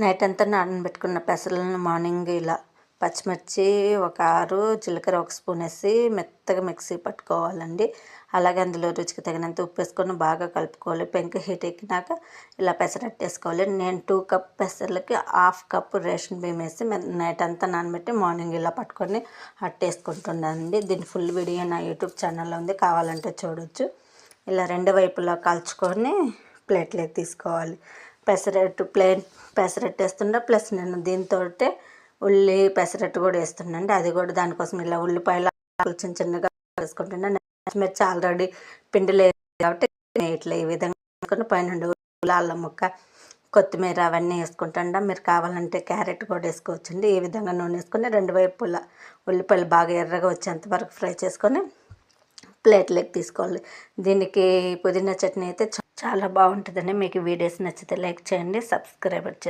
Night అంతా నానబెట్టుకున్న పెసలను మార్నింగ్ ఇలా పచ్చిమిర్చి ఒక 6, జీలకర్ర ఒక స్పూన్ వేసి మెత్తగా మిక్సీ పట్టుకోవాలండి. అలాగే అందులో రుచికి తగినంత ఉప్పు వేసుకొని బాగా కలుపుకోవాలి. పెంక హీట్ ఎక్కినాక ఇలా పెసరట్టు వేసుకోవాలి. నేను 2 కప్ పెసర్లకి 1/2 కప్పు రేషన్ బియ్యం వేసి నైట్ అంతా నానబెట్టి మార్నింగ్ ఇలా పట్టుకొని అట్టేసుకుంటున్నానండి. దీని ఫుల్ వీడియో నా యూట్యూబ్ ఛానల్లో ఉంది, కావాలంటే చూడొచ్చు. ఇలా రెండు వైపులా కాల్చుకొని ప్లేట్లోకి తీసుకోవాలి. ప్లెయిన్ పెసరట్టు వేస్తుండే, ప్లస్ నేను దీంతో ఉల్లి పెసరట్టు కూడా వేస్తున్నాండి. అది కూడా దానికోసం ఇలా ఉల్లిపాయలు చిన్న చిన్నగా వేసుకుంటున్నాను. పచ్చిమిర్చి ఆల్రెడీ పిండి లేదు కాబట్టి ఇట్లా ఈ విధంగా వేసుకొని పైన అల్లం ముక్క, కొత్తిమీర అవన్నీ వేసుకుంటాండా. మీరు కావాలంటే క్యారెట్ కూడా వేసుకోవచ్చండి. ఈ విధంగా నూనె వేసుకొని రెండు వైపులా ఉల్లిపాయలు బాగా ఎర్రగా వచ్చేంత వరకు ఫ్రై చేసుకొని ప్లేట్లోకి తీసుకోవాలి. దీనికి పుదీనా చట్నీ అయితే చాలా బాగుంటుందండి. మీకు వీడియోస్ నచ్చితే లైక్ చేయండి, సబ్స్క్రైబ్ చేయండి.